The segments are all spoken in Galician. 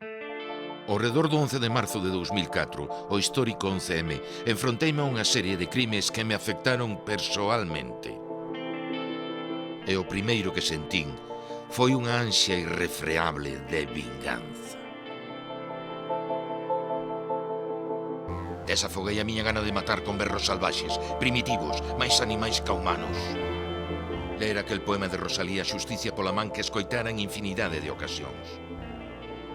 Ao redor do 11 de marzo de 2004, o histórico 11M, enfronteime a unha serie de crimes que me afectaron persoalmente. E o primeiro que sentín foi unha ansia irrefreable de vinganza. Desafoguei a miña gana de matar con berros salvaxes, primitivos, máis animais ca humanos. Ler aquel poema de Rosalía Xusticia pola man que escoitara en infinidade de ocasións.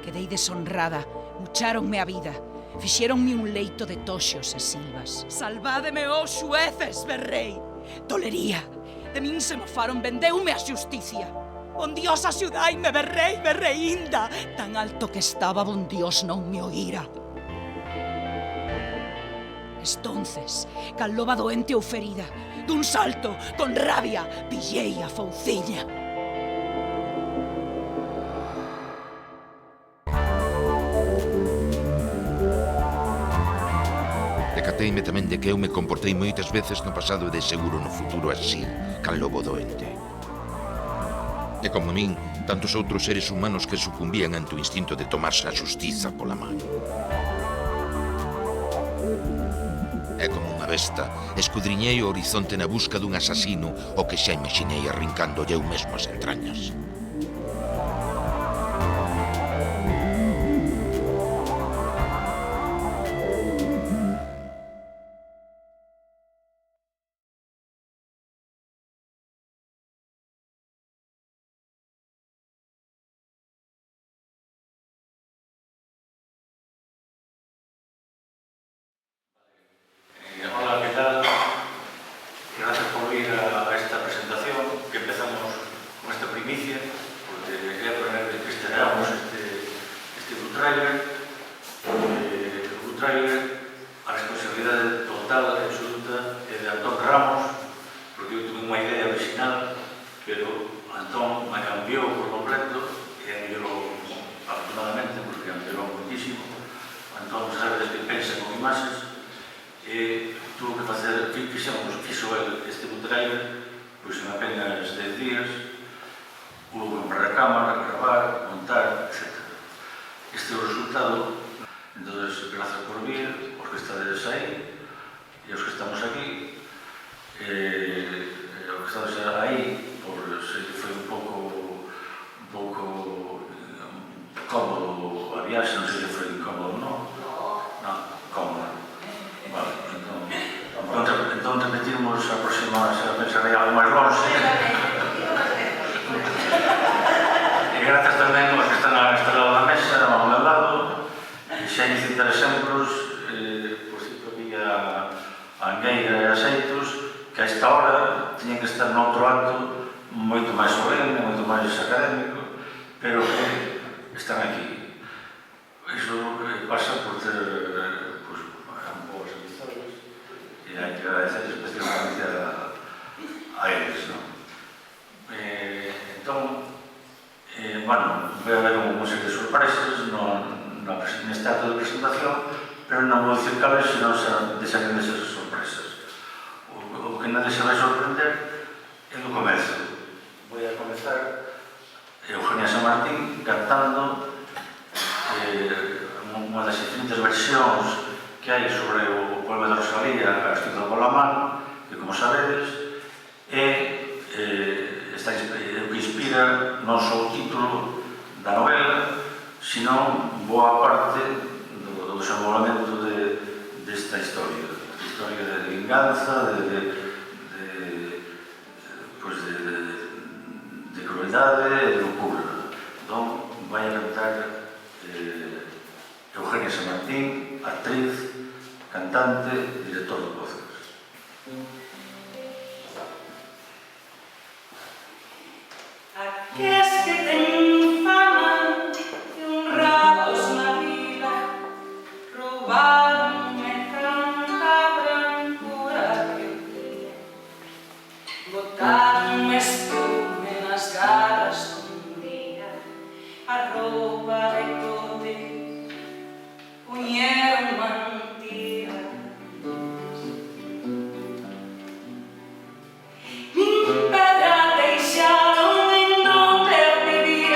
Quedei deshonrada, mucháronme a vida, fixéronme un leito de toxos e silvas. Salvádeme, ó xueces, berrei. Tolería, de min se mofaron, vendeume a xusticia. Bon Dios, axudaime, berrei, berreinda. Tan alto que estaba, bon Dios non me oíra. Estonces, cal loba doente ou ferida, dun salto, con rabia, pillei a fouciña. Decateime tamén de que eu me comportei moitas veces no pasado e de seguro no futuro así, cal lobo doente. E como min, tantos outros seres humanos que sucumbían ante o instinto de tomarse a xustiza pola man. E como unha besta, escudriñei o horizonte na busca dun asasino o que xa imaginei arrincándolle eu mesmo as entrañas. Hola, ¿qué tal? Gracias por ir a esta presentación que empezamos con esta primicia, porque é a primeira vez que estrenamos este Blue Trailer. O Blue Trailer, a responsabilidade total e absoluta é de Antón Ramos, porque eu tuve unha idea original, pero Antón me cambiou por completo e mellorou afortunadamente, porque mellorou muitísimo. Antón, sabedes que pensa con imaxes, e tuvo que facer, fixo este Blue Trailer pois en apenas 10 días. Hubo que comprar a cámara, gravar, montar, etc. Este é o resultado. Entón, gracias por vir, os que estades aí e os que estamos aquí. Os que estamos aí, por se foi un pouco cómodo a viaxe, non sei se foi incómodo, non? Non, cómodo. Vale, entón repetimos a próxima, se a pensar en algo máis longe. E grazas tamén aos que están a este lado da mesa, ao meu lado, e xa citar exemplos, por cito aquí a Angueira e a Xeitos, que a esta hora tiñen que estar noutro acto moito máis solene, moito máis académico, pero que están aquí. Iso pasa por ter e hai que agradecer especialmente a eles, non? Entón, bueno, vai haber unha serie de sorpresas neste acto de presentación, pero non vou dicir cales, senón deixarem desas sorpresas. O que nadie se vai sorprender é no comezo. Vou a comezar Eugenia San Martín cantando unha das infinitas versións que hai sobre o poema de Rosalía, escrito pola man, que, como sabedes, é o que inspira non só o título da novela, sino boa parte do desenvolvemento desta historia. A historia de vinganza, de crueldade e de locura. Entón, vai a cantar Eugenia San Martín, actriz, cantante, director de voces. Aqués que ten fama de honrados na vida, roubaronme tanta brancura que tinha, botaronme estume nas garras un día, a roupa de cote puñeron mentira. Min pedra deixaron en donde eu vivía.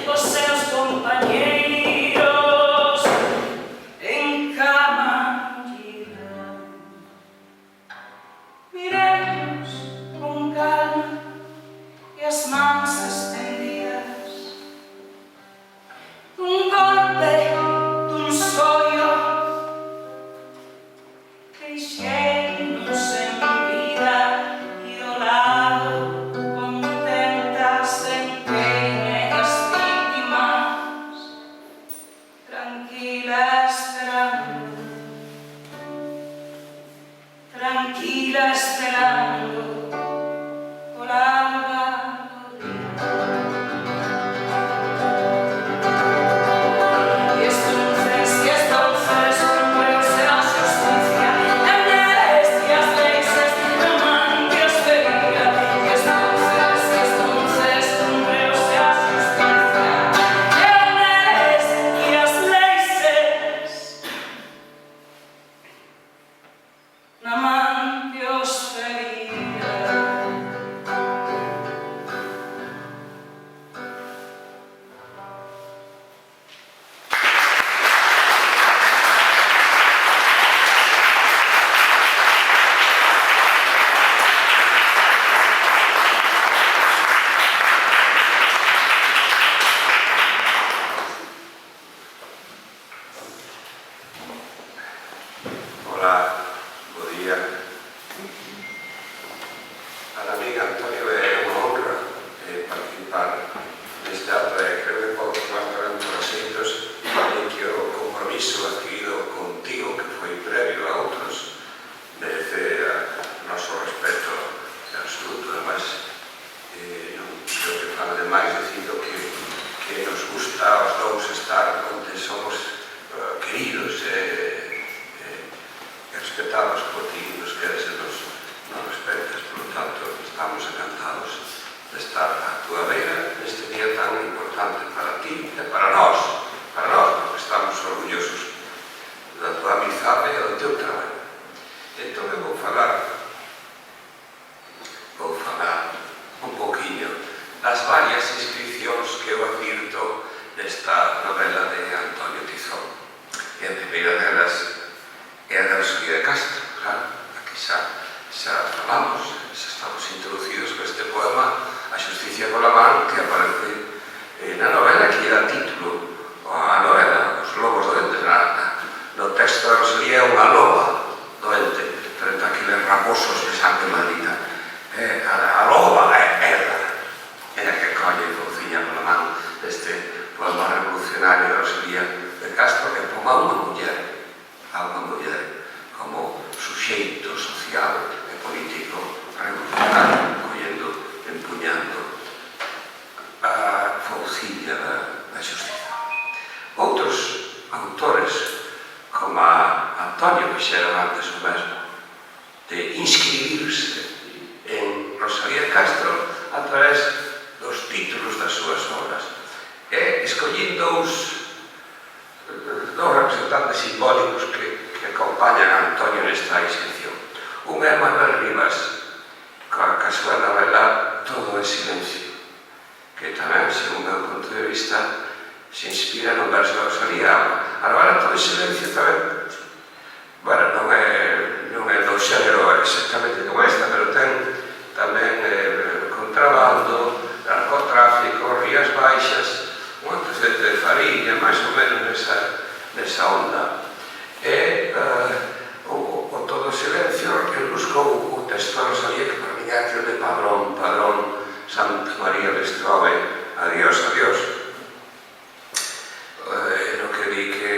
os seus compañeiros en cama irán. Miremos con calma e as mans estendidas, dun golpe, dun sollo, deixemos en vida e o lado contenta sen queime das vítimas, tranquila esperando o alba do día. Y entonces cumplióse a justicia en eles e as leis na man que os veía. Y entonces cumplióse a justicia en eles e as leis na man que os veía. Hola, bo día. Para min, Antonio, é unha honra participar neste acto e creo que podo tomar tamén por asentos en que o compromiso adquirido contigo, que foi previo a outros, merece noso respeto absoluto. Además, non creo que fala de máis dicindo que nos gusta aos dous estar onde somos queridos respetados por ti, nos queres e nos respetas, por lo tanto, estamos encantados de estar a túa beira neste día tan importante para ti e para nós, porque estamos orgullosos da tua amizade e do teu traballo. Entón, eu vou falar un poquinho das varias inscripcións que eu advirto nesta novela de Antonio Tizón. E a primeira delas é a da Rosalía de Castro, claro, aquí xa falamos, xa estamos introducidos con este poema A Xusticia pola man, que aparece na novela que dá título a novela Os lobos doentes. No texto de Rosalía é unha loba doente frente a aqueles raposos de sangre maldita. A loba é a que colle e fociña pola man deste poema revolucionario de Rosalía de Castro, que pon a unha muller como suxeito social e político revolucionario, empuñando a faucilla da xustiza. Outros autores, como Antonio, que xeron antes o mesmo, de inscribirse en Rosalía de Castro a través dos títulos das súas obras, e escollín dous representantes simbólicos que acompañan a Antonio nesta inscripción. Un é Manuel Rivas, coa súa novela Todo é silencio, que tamén, según o meu punto de vista, se inspira no verso de Rosalía. A novela Todo é silencio tamén, bueno, non é do xénero exactamente como esta, pero ten tamén contrabando, narcotráfico, Rías Baixas, un antecedente de Fariña, máis ou menos nesa onda. E o Todo Silencio que buscou o texto de Rosalía, que para mí é aquel de Padrón, Santa María Lestrobe, adiós, adiós. No que di que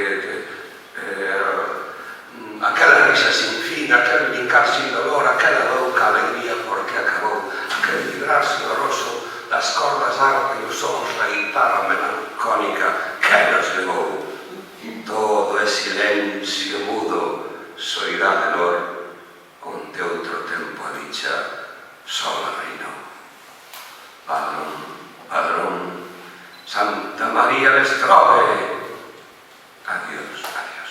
aquela risa sin fin, aquel brincar sin dolor, aquela louca alegría porque acabou, aquel vibrar sonoroso das cordas arpa e os sons da guitarra melancónica que nos levou. Todo é silencio mudo, soidade menor, onde outro tempo a dicha sola reinou. Padrón, Santa María Lestrobe, adiós, adiós.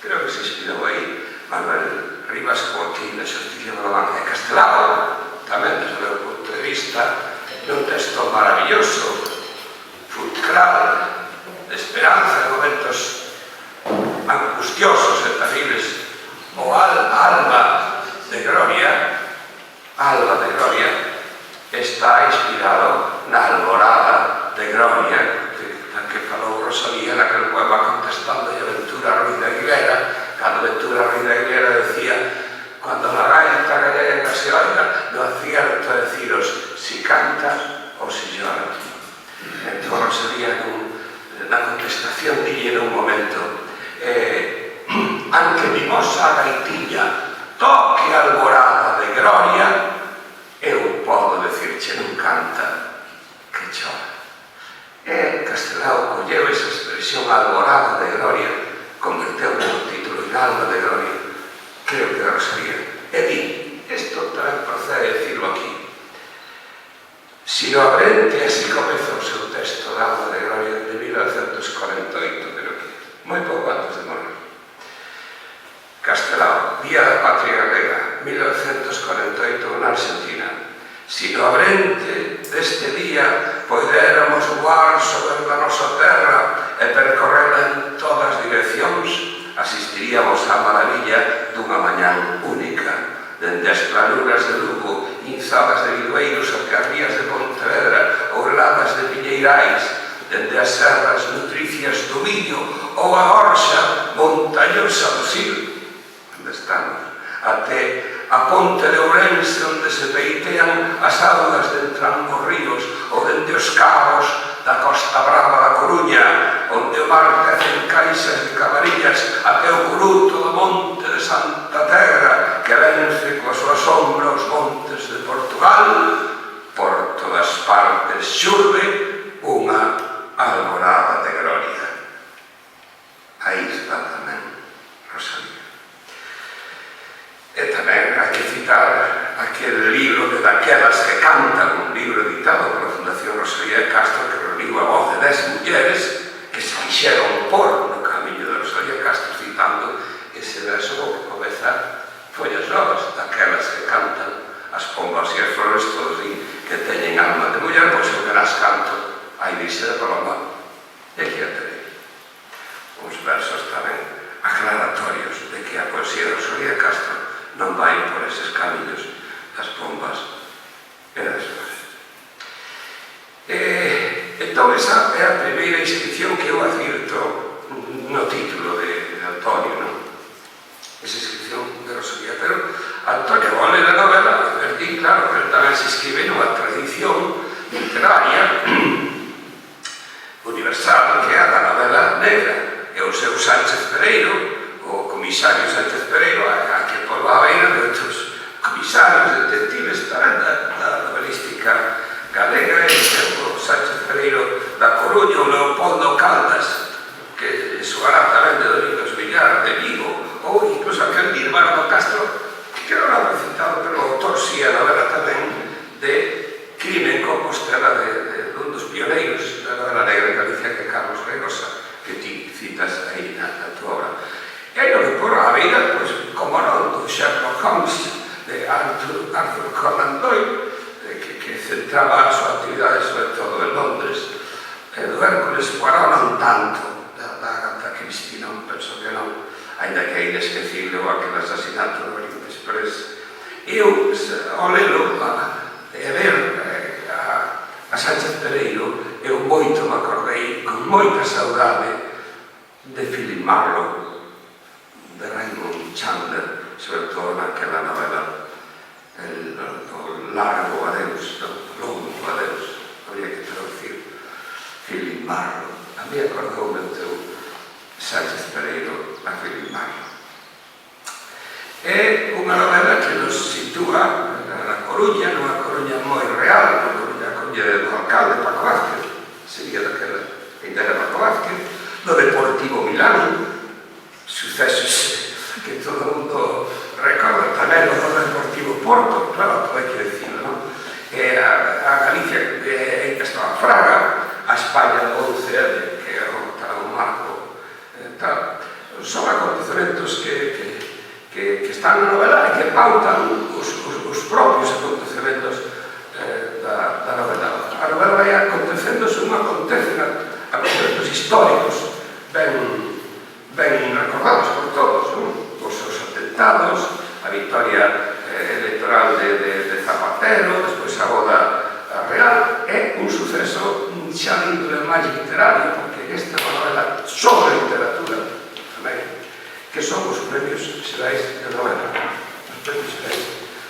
Creo que se inspirou aí Manuel Rivas, como aquí na Xusticia pola man, e Castelao, tamén desde o meu punto de vista, de un texto maravilloso, fulcral de esperanza en momentos angustiosos e terribles, o alba de gloria, está inspirado na alborada de gloria da que falou Rosalía naquele poema contestando a Ventura Ruiz de Aguilera, cando Ventura Ruiz de Aguilera decía: cuando la gaita gallega se oiga, no acierto a deciros si canta ou si llora. Entón Rosalía na contestación dille nun momento: anque mimosa gaitilla toque alborada de gloria, eu podo decirche non canta que chora. E Castelao colleu esa expresión alborada de gloria, converteu no título en alba de gloria, creo que Rosalía. E di, isto tamén procede decirlo aquí: Sino Abrente, así comeza o seu texto de Alba de Gloria de 1948, creo que moi pouco antes de morir. Castelao, Día da Patria Galega, 1948, na Argentina. Sino Abrente deste día poderamos voar sobre a nosa terra e percorrela en todas as direccións, asistiríamos á maravilla dunha mañán única, dende as planuras de Lugo, inzadas de Vidueiros a carrías de Pontevedra, orladas de Piñeirais, dende as serras nutricias do Miño ou a Orxa montañosa do Sil, onde estamos, até a ponte de Ourense, onde se peitean as augas de entrambos ríos, ou dende os cabos da Costa Brava da Coruña, onde o mar tece en caixas de camarillas até o bruto do monte de Santa Terra, que vence coa súa sombra os montes de Portugal. Por todas partes xurbe unha alborada de gloria. Aí está tamén Rosalía. E tamén hai que citar aquel libro de Daquelas que cantan, un libro editado pola Fundación Rosalía de Castro, que reuniu a voz de 10 mulleres que se quixeron por no camiño de Rosalía Castro, citando ese verso que comeza: follas novas, daquelas que cantan, as pombas e as flores todos din que teñen alma de muller, pois eu que nas canto, hai dixe de Paloma. E aquí a terei uns versos tamén aclaratorios de que a poesía de Rosalía Castro non vai por eses camiños das pombas e das flores. Entón, esa é a primeira inscripción que eu advirto no título de Antonio, non? Esa inscripción de Rosalía. Pero Antonio Bole na novela, advertí, claro, pero tamén se escribe nunha tradición literaria universal, que é a da novela negra, e o seu Sánchez Pereiro, o comisario Sánchez Pereiro, a que por a beira de outros comisarios, detectives tamén da novelística galega, e o Sánchez Pereiro da Coruña, o Leopoldo Caldas, que soará tamén de Domingos Villar, de Vigo, ou incluso aquel de Irmano Castro, que non era recitado, pero o autor si a novela tamén de Crime en Compostela, de un dos pioneiros da novela negra en Galicia, que é Carlos Regosa, que ti citas aí na tua obra. E aí non me porro a beira, pois, como non, do Sherlock Holmes, de Arthur Conan Doyle, que centraba a súa actividade sobre todo en Londres, e do Hércules Poirot non tanto, da Agatha Christie non, penso que non, ainda que é inesquecible o aquel asasinato do Orient Express. Eu, ao lelo, e ver a Sánchez Pereiro, eu moito me acordei, con moita saudade, de Philip Marlowe, de Raymond Chandler, sobre todo naquela novela o largo adeus, o longo adeus, habría que traducir. Philip Marlowe, a mí acordoume o teu Sánchez Pereiro a Philip Marlowe. É unha novela que nos sitúa na Coruña, nunha Coruña moi real, a Coruña do alcalde Paco Vázquez, sería daquela ainda era Paco Vázquez, no Deportivo Milán, sucesos que todo o mundo recorda, tamén o do Deportivo Porto, claro, todo hai que decirlo, non? A Galicia en que estaba Fraga, a España do 11, que é o marco tal. Son acontecementos que están na novela e que pautan os propios acontecementos da novela. A novela vai acontecendo según acontece na históricos ben recordados por todos, os seus atentados, a victoria electoral de Zapatero, despois a boda real, é un suceso xa de índole máis literario, porque esta é unha novela sobre literatura tamén, que son os premios xerais de novela, os premios xerais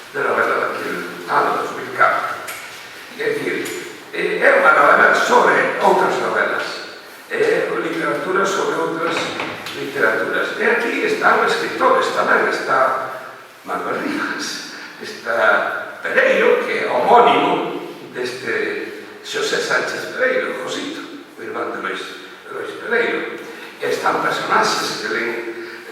de novela daquele ano 2004. É dicir, é unha novela sobre outras novelas, é literatura sobre outras literaturas. E aquí están escritores tamén, está Manuel Rivas, está Pereiro, que é homónimo deste Xosé Sánchez Pereiro, Josito, o irmán de Lois Pereiro. Están personaxes que len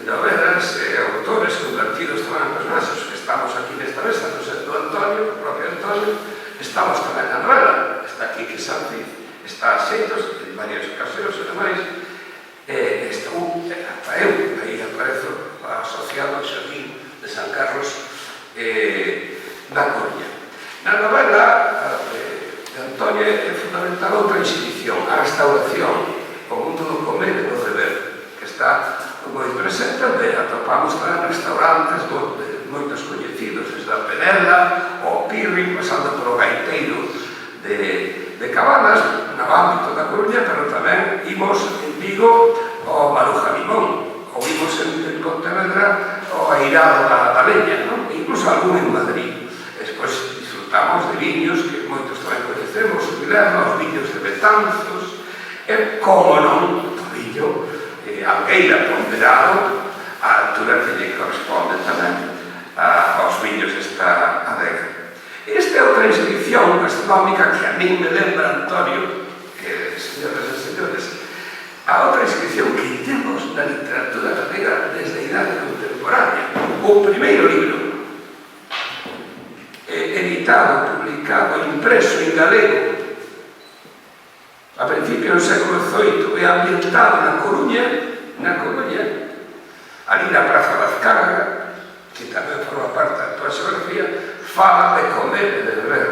novelas e autores convertidos tamén en personaxes que estamos aquí nesta mesa, non sendo Antonio, o propio Antonio, estamos tamén na novela. Está aquí que Santi, está a xeitos, en varias ocasións, e demais, estou, hasta eu, aí aparezo asociado ao Xardín de San Carlos na Coruña. Na novela de Antonio é fundamental outra inscripción, a restauración, o mundo do comer e do beber, que está moi presente, onde atopamos tamén restaurantes moitos coñecidos, desde a Penela, o Pirri, pasando polo Gaiteiro de Cabanas, no ámbito da Coruña, pero tamén imos en Vigo ao Maruja Limón, ou imos en Pontevedra ao Airado da Leña, e incluso algún en Madrid. Despois disfrutamos de viños que moitos tamén coñecemos, os viños de Betanzos, e, como non, o viño Algueira ponderado, a altura que lle corresponde tamén aos viños esta adega. Esta é outra inscripción gastronómica que a mí me lembra, Antonio, que, señoras e señores, a outra inscripción que temos na literatura galega desde a idade contemporánea. O primeiro libro, editado, publicado, impreso en galego, a principio do século XVIII, é ambientado na Coruña, ali na Praza das Cargas, que tamén forma parte da tua xeografía, fala de comer e de beber,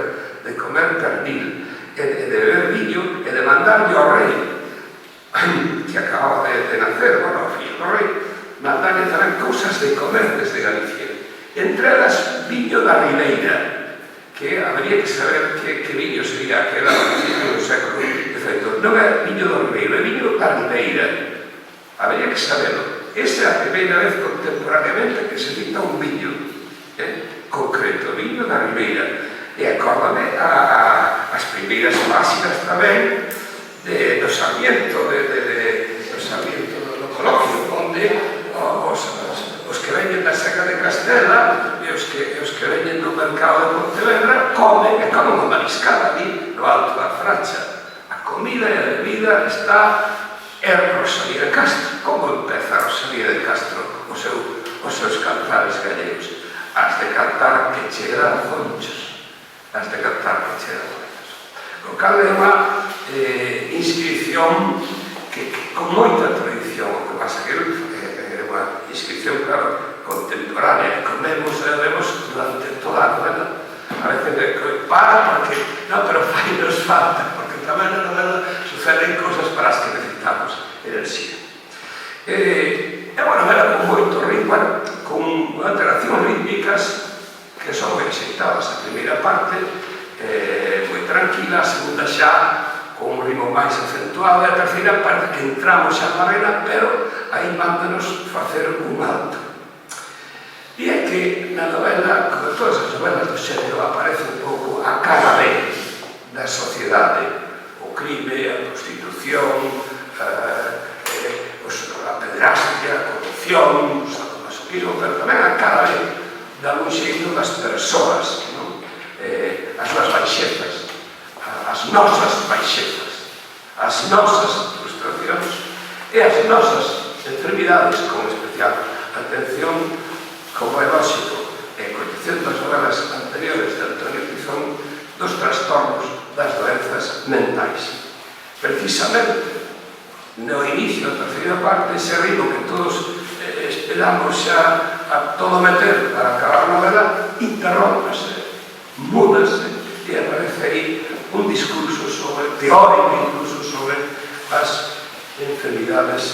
de comer pernil, e de beber viño, e de mandarlle ao rei, que acababa de nacer, o fillo do rei, mandarlle tamén cousas de comer desde Galicia. Entre elas, viño da Ribeira, que habería que saber que viño sería aquel a principio do século XVIII. Non é viño do Ribeiro, é viño da Ribeira. Habería que saberlo. Esa é a primeira vez contemporaneamente que se cita un viño concreto, viño da Ribeira. E acórdame as primeiras páxinas tamén do Sarmiento, do Sarmiento do Cologio, onde os que veñen da Seca de Castela e os que veñen do mercado de Pontevedra comen unha mariscada ali no alto da Fracha. A comida e a bebida está en Rosalía de Castro. Como empeza Rosalía de Castro os seus cantares gallegos? Has de cantar que chega fonchos, has de cantar que chega fonchos. O cal é unha inscripción que con moita tradición, o que pasa que é unha inscripción, claro, contemporánea, comemos e bebemos durante toda a novela. A veces porque pero fai-nos falta, porque tamén na novela suceden cousas para as que necesitamos enerxía. É unha novela con moito ritmo, con alteracións rítmicas que son moi xeitadas. A primeira parte moi tranquila, a segunda xa con un ritmo máis acentuado, e a terceira parte que entramos xa na arena, pero aí mándanos facer un alto. E é que na novela, como todas as novelas do xénero, aparece un pouco a cara B da sociedade, o crime, a prostitución, a pederastia, a corrupción, o sadomasoquismo, pero tamén a cara B da un xeito das persoas, as súas baixezas, as nosas baixezas, as nosas frustracións e as nosas enfermidades, con especial atención, como é lógico, e coñecendo as novelas anteriores de Antonio Pizón, dos trastornos das doenzas mentais. Precisamente, no inicio da terceira parte, ese ritmo que todos esperamos xa a todo meter para acabar a novela, interrómpase, múdase, e aparece aí un discurso teórico, incluso sobre as enfermidades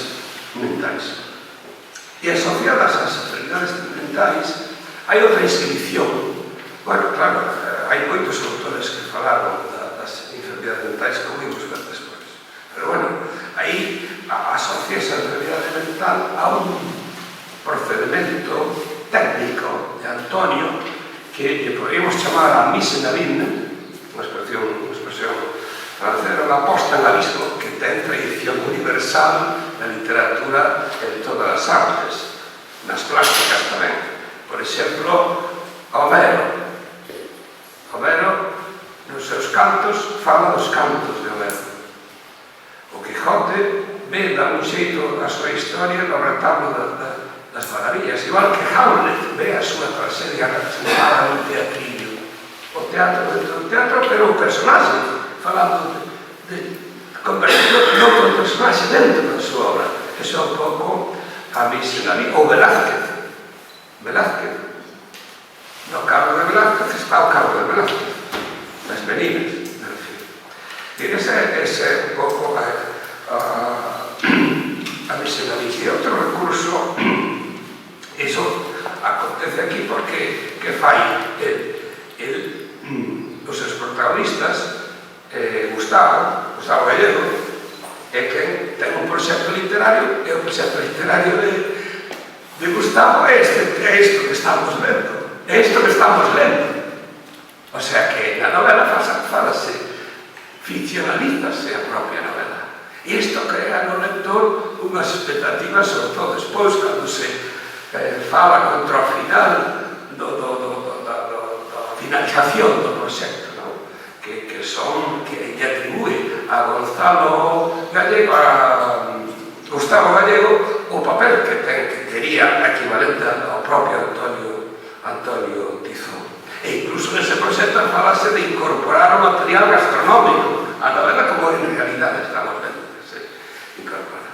mentais. E asociadas ás enfermidades mentais hai outra inscripción. Bueno, claro, hai moitos autores que falaron das enfermidades mentais que ouvimos ver despois. Pero bueno, aí asocia esa enfermidade mental a un procedimento técnico de Antonio que podríamos chamar a mise en abisme, unha expresión francesa, unha posta en abismo que ten tradición universal na literatura en todas as artes, nas plásticas tamén. Por exemplo, Homero, nos seus cantos, fala dos cantos de Homero. O Quijote ve, dá un xeito a súa historia no retablo das maravillas, igual que Hamlet ve a súa tragedia chamada un teatrillo. O teatro dentro do teatro, pero o personaxe, falando convertido noutro personaxe dentro da súa obra. Eso é un pouco a mise na vida. Ou Velázquez. No cargo de Velázquez está o cargo de Velázquez. Las meninas, en fin. E ese é un pouco a mise na vida. E outro recurso, iso acontece aquí porque que fai os seus protagonistas, Gustavo Gallego, é que ten un proxecto literario, e o proxecto literario de Gustavo é isto que estamos vendo, O sea que na novela falase, ficcionalízase a propia novela. E isto crea no lector unhas expectativas, sobre todo despois, cando se fala contra o final da finalización do proxecto, que lle atribúe a Gonzalo Gallego, a Gustavo Gallego, o papel que tería equivalente ao propio Antonio Tizón. E incluso nese proxecto falase de incorporar o material gastronómico a novela, como en realidade estamos vendo que se incorpora.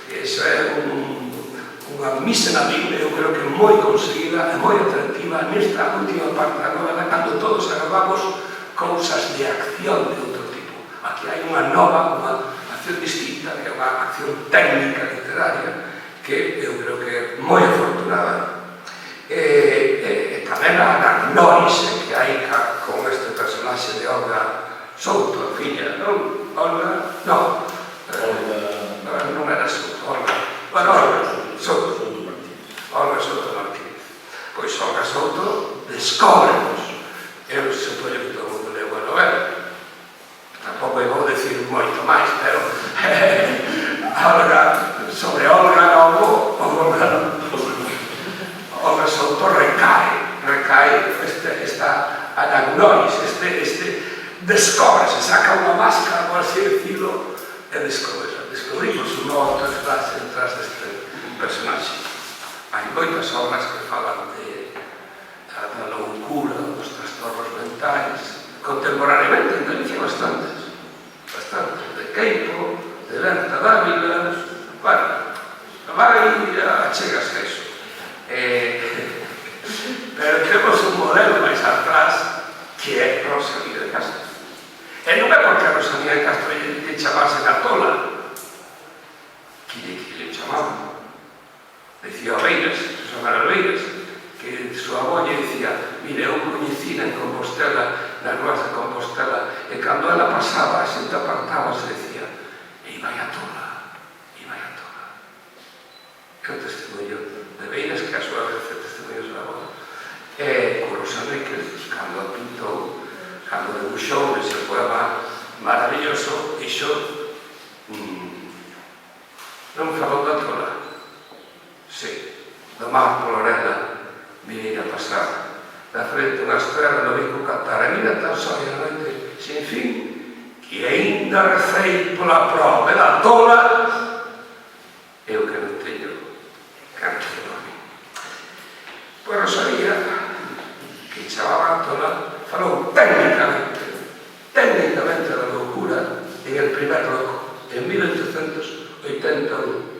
Esa é unha mise na Biblia, eu creo que moi conseguida e moi atractiva nesta última parte da novela, cando todos agardamos cousas de acción de outro tipo. Aquí hai unha nova, unha acción distinta, que é unha acción técnica literaria que eu creo que é moi afortunada. E tamén a agnórise que hai con este personaxe de Olga Souto, a filla, non? Olga Souto Martínez. Pois Olga Souto descóbrenos. Eu supoño que todo o mundo leu a novela. Tampouco vou decir moito máis, pero sobre Olga Novo, Olga Souto recae esta anagnosis, descóbrese, saca unha máscara, por así decirlo, e descubrimos un novo personaxe detrás deste personaxe. Hai moitas obras que falan da loucura, dos trastornos mentais, contemporaneamente en Galicia bastantes, de Queipo, de Berta Dávila, bueno, vai achegas a iso. Pero temos un modelo máis atrás que é Rosalía de Castro. E non é porque a Rosalía de Castro lle chamase a tola, que lle chamaba. Dicía Obeiras, Susana Obeiras, que súa avó lle dicía: mire, eu coñecina en Compostela, nas ruas de Compostela, e cando ela pasaba, a xente apartábase e dicía: e vai a tola. É un testemunho de Beiras que a súa vez é testemunho da avó. E con Rosa Enríquez, cando pintou, cando debuxou ese poema maravilloso, dixo: non falou da tola. Sí, do mar polorela viñeira a pasar, da frente unha estrela no bico cantar, a vida tan só e a noite sin fin, que ainda recei pola prova da tola, eu que non teño canto de dormir. Pois Rosalía, que chamaba a tola, falou técnicamente da loucura en El primer loco, en 1881.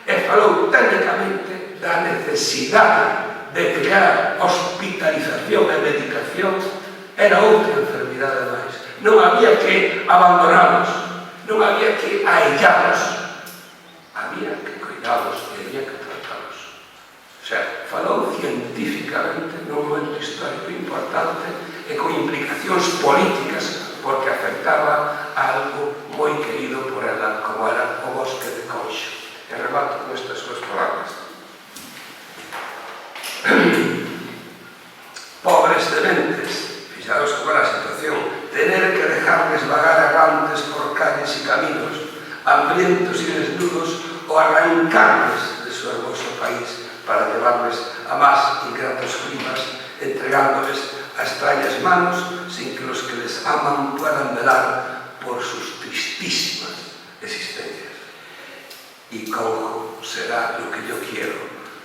E falou técnicamente da necesidade de crear hospitalización e medicación. Era outra enfermidade máis. Non había que abandonarnos, non había que aillarnos, usalos e había que tratalos. O sea, falou científicamente nun momento histórico importante e con implicacións políticas porque afectaba a algo moi querido por ela, como era o bosque de Conxo. E remato con estas súas palabras. Pobres dementes, fixados como era a situación, tener que dejarles vagar errantes por calles e caminos, hambrientos e desnudos, ou arrancarles de su hermoso país para llevarles a más ingratos climas, entregándoles a extrañas manos sin que los que les aman puedan velar por sus tristísimas existencias. Y Conjo será lo que yo quiero,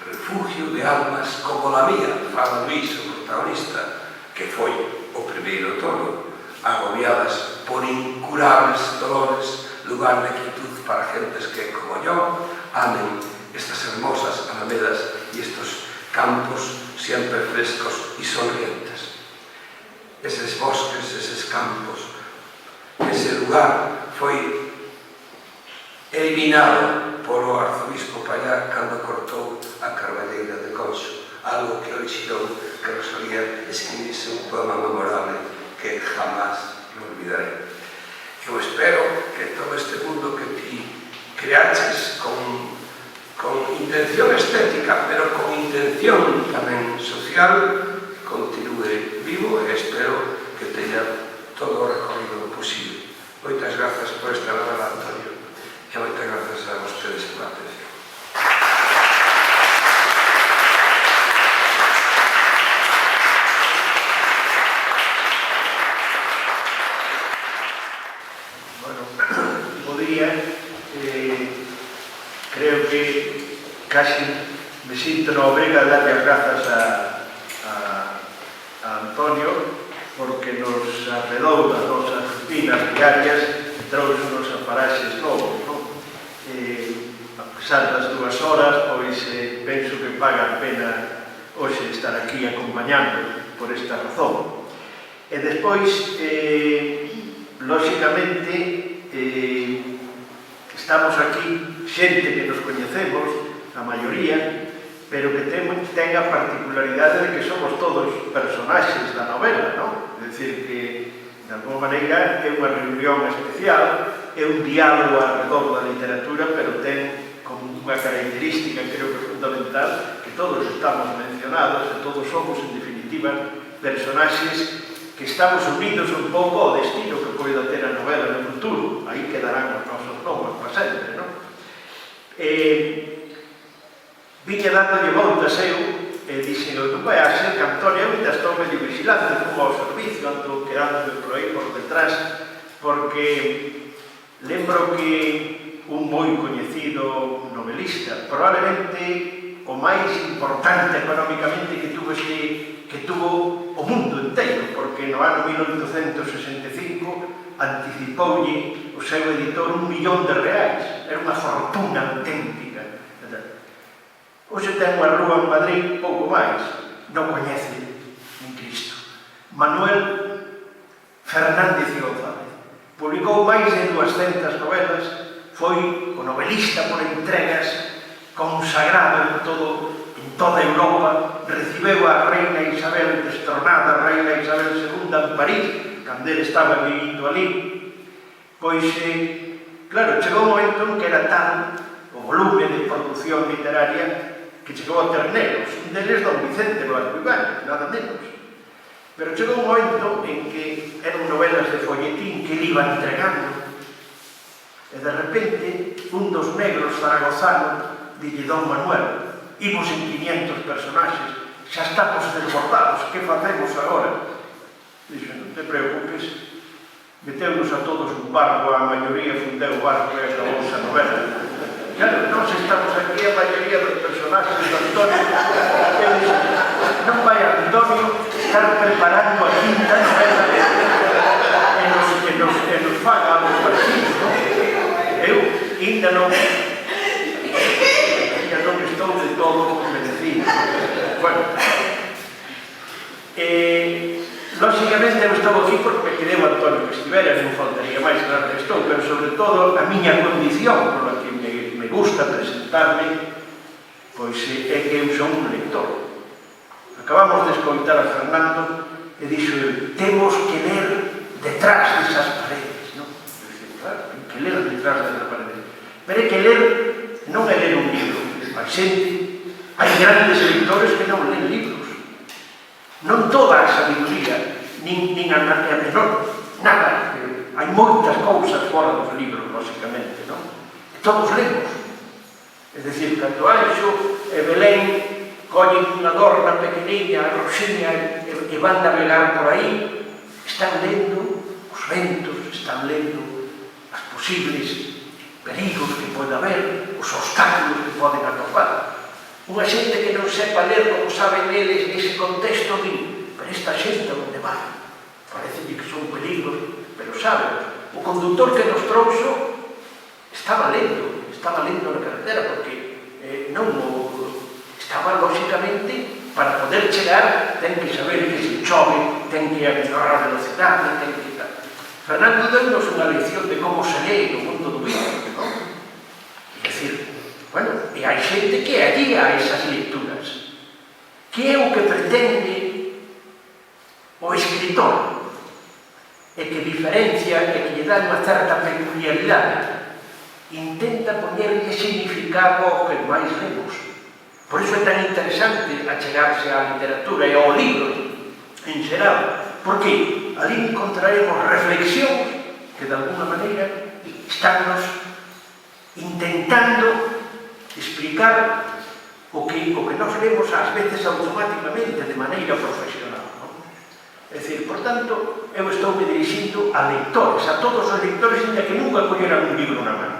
refugio de almas como la mía, fala Luís, o protagonista, que foi o primeiro outono, agobiadas por incurables dolores, lugar de quietud para gentes que, como yo, amen estas hermosas alamedas y estos campos siempre frescos y sonrientes. Eses bosques, eses campos, ese lugar foi eliminado polo arzobispo Pallá cando cortou a carballeira de Conxo, algo que orixinou que Rosalía escribise un poema memorable que jamás lo olvidaré. Eu espero que todo este mundo que ti creaches con intención estética, pero con intención tamén social, continúe vivo e espero que teña todo o recorrido posible. Moitas grazas por esta novela, Antonio, e moitas grazas a vostedes por a atención. Creo que casi me sinto na obriga de darlle as grazas a Antonio porque nos arredou das nosas rutinas diarias e trouxenos a paraxes novos, non? A pesar das 2 horas, pois penso que paga a pena hoxe estar aquí acompañando por esta razón. E despois, lóxicamente, estamos aquí xente que nos coñecemos, a maioría, pero que ten a particularidade de que somos todos personaxes da novela, non? É dicir, que, de alguma maneira, é unha reunión especial, é un diálogo alrededor da literatura, pero ten como unha característica, creo que fundamental, que todos estamos mencionados e todos somos, en definitiva, personaxes que estamos unidos un pouco ao destino que poida ter a novela no futuro. Aí quedarán os nosos nomes para sempre, non? Viña dándolle voltas eu e dixen, non vai a ser que Antonio, eu ainda estou medio vigilante como ao servicio, ando quedándome por aí por detrás, porque lembro que un moi coñecido novelista, probablemente o máis importante económicamente que tuvo o mundo inteiro, porque no ano 1865 anticipoulle o seu editor R$1.000.000, era unha fortuna auténtica. Hoxe ten unha rúa en Madrid, pouco máis, non coñece nin Cristo. Manuel Fernández y González publicou máis de 200 novelas, foi o novelista por entregas consagrado en toda Europa, recibeu a reina Isabel destronada, a reina Isabel II en París, cando ele estaba vivindo ali. Pois, claro, chegou un momento en que era tal o volume de produción literaria que chegou a ter negros, un deles don Vicente Blanco Ibáñez, nada menos. Pero chegou un momento en que eran novelas de folletín que ele iba entregando e de repente un dos negros zaragozano dille don Manuel, imos en 500 personaxes, xa estamos desbordados, que facemos agora? Dixo, non te preocupes, meteunos a todos un barco, a maioría fundeu o barco e acabou esa novela. Claro, nós estamos aquí, a maioría dos personaxes do Antonio, non vai Antonio estar preparando a quinta novela e nos faga algo parecido, non? Eu ainda non estou de todo convencido. Bueno, lóxicamente eu estou aquí porque me quedei o Antonio que estivera, non faltaría máis, claro que estou, pero sobre todo a miña condición pola que me me gusta presentarme, pois é que eu son un lector. Acabamos de escoitar a Fernando e dixo, temos que ler detrás desas paredes, non? Claro, hai que ler detrás desas paredes. Pero é que ler non é ler un libro. Hai xente, hai grandes lectores que non len libros. Non toda a sabiduría, nin a menor, nada. Hai moitas cousas fora dos libros, lógicamente, non? E todos lemos. É dicir, cando Anxo e Belén collen unha dorna pequeniña, roxiña, e van navegar por aí, están lendo os ventos, están lendo as posibles perigos que pode haber, os obstáculos que poden atopar. Unha xente que non sepa ler como saben eles nese contexto, di, pero esta xente onde vai? Parece que son peligros, pero saben, o conductor que nos trouxo estaba lendo na carretera, porque non estaba, lógicamente, para poder chegar, ten que saber que se chove, ten que agarrar a velocidade, ten que tal. Fernando deu-nos unha lección de como se lee no mundo do vídeo, non? É dicir, bueno, e hai xente que é allí a esas lecturas. Que é o que pretende o escritor? E que diferencia, e que lle dá unha certa peculiaridade. Intenta poñerlle significado ao que máis lemos. Por iso é tan interesante achegarse á literatura e ao libro en xeral, porque ali encontraremos reflexións que de alguna maneira estánnos intentando explicar o que nos lemos ás veces automáticamente de maneira profesional, non? É dicir, por tanto, eu estou me dirixindo a lectores, a todos os lectores, ainda que nunca colleran un libro na mano.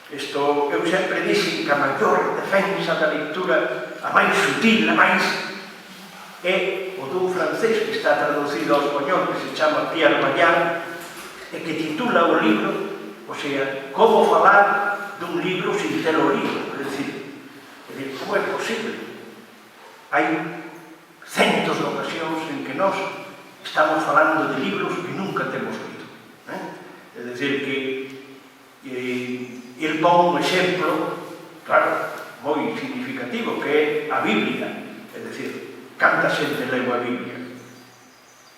Isto, eu sempre dixen que a maior defensa da lectura, a máis sutil, a máis, é o dun francés que está traducido ao español, que se chama Pierre Bayard, e que titula o libro, o sea, como falar dun libro sin ter o libro, é dicir, como é posible? Hai centos de ocasións en que nós estamos falando de libros que nunca temos lido. É dicir, que el pon un exemplo, claro, moi significativo, que é a Biblia. É dicir, canta xente leu a Biblia?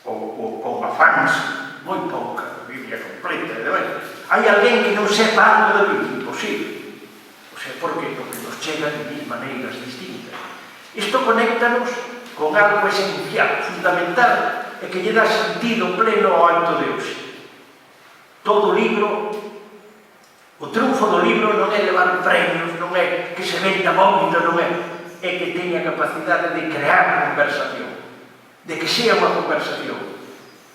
Ou con afáns, moi pouca, a Biblia completa, de ben. Hai alguén que non sepa algo da Biblia? Imposible. O sea, por qué? Porque nos chega de mil maneiras distintas. Isto conéctanos con algo esencial, fundamental, e que lle dá sentido pleno ao acto de hoxe. Todo libro, o triunfo do libro non é levar premios, non é que se venda moito, non é que teña capacidade de crear conversación, de que sea unha conversación.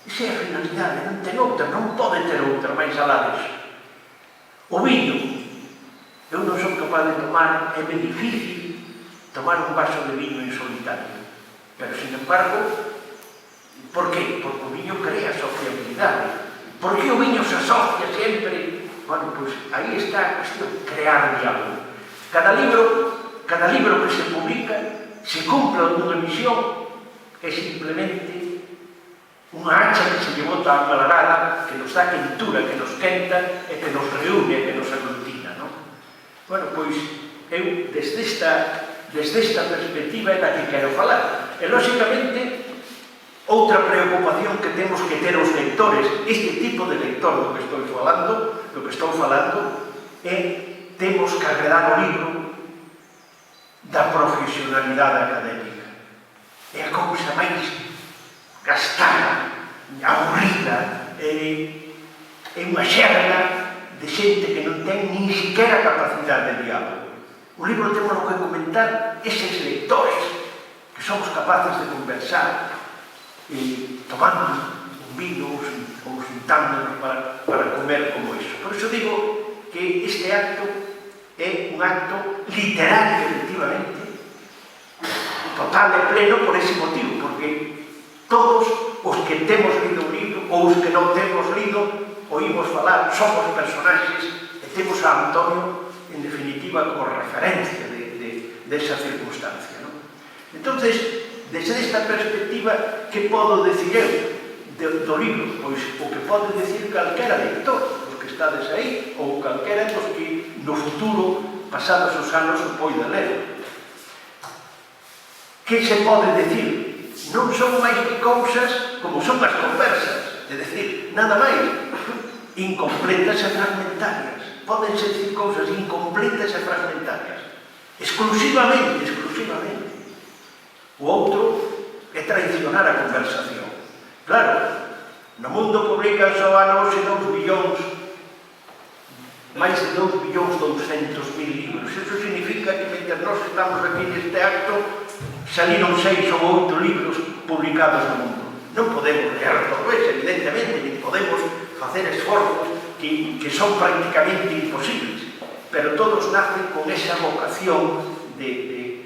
Esa é a finalidade, non ten outra, non pode ter outra máis alá disso. O vino, eu non son capaz de tomar, é ben difícil tomar un vaso de vino en solitario, pero, sin embargo, por qué? Porque o viño crea sociabilidade. Por que o viño se asocia sempre? Bueno, pois aí está a cuestión, crear diálogo. Cada libro que se publica, se cumpre unha misión, é simplemente unha hacha que se lle bota a calarada, que nos dá quentura, que nos quenta, e que nos reúne, que nos aglutina, non? Bueno, pois, eu, desde esta perspectiva é da que quero falar. E, lógicamente, outra preocupación que temos que ter os lectores, este tipo de lector do que estou falando, é temos que arredar o libro da profesionalidade académica. É a cousa máis gastada, aburrida, é unha xerga de xente que non ten nin siquiera capacidade de diálogo. O libro temos que comentar eses lectores que somos capaces de conversar tomando un vino ou juntándonos para comer como iso. Por iso digo que este acto é un acto literario, efectivamente, total e pleno por ese motivo, porque todos os que temos lido un libro ou os que non temos lido oímos falar, somos personaxes e temos a Antonio, en definitiva, como referencia desa circunstancia, non? Entonces, desde esta perspectiva, que podo decir eu do libro? Pois o que pode decir calquera lector, porque que estades aí, ou calquera dos que no futuro, pasados os anos, o poida ler. Que se pode decir? Non son máis que cousas como son as conversas, é dicir, nada máis, incompletas e fragmentarias. Pódense decir cousas incompletas e fragmentarias, exclusivamente. O outro é traicionar a conversación. Claro, no mundo publican só anos e 2 billóns, máis de 2.200.000 libros. Eso significa que mentre nós estamos aquí neste acto, saliron 6 ou 8 libros publicados no mundo. Non podemos leer todo eso, evidentemente, ni podemos facer esforzos que son prácticamente imposibles, pero todos nacen con esa vocación de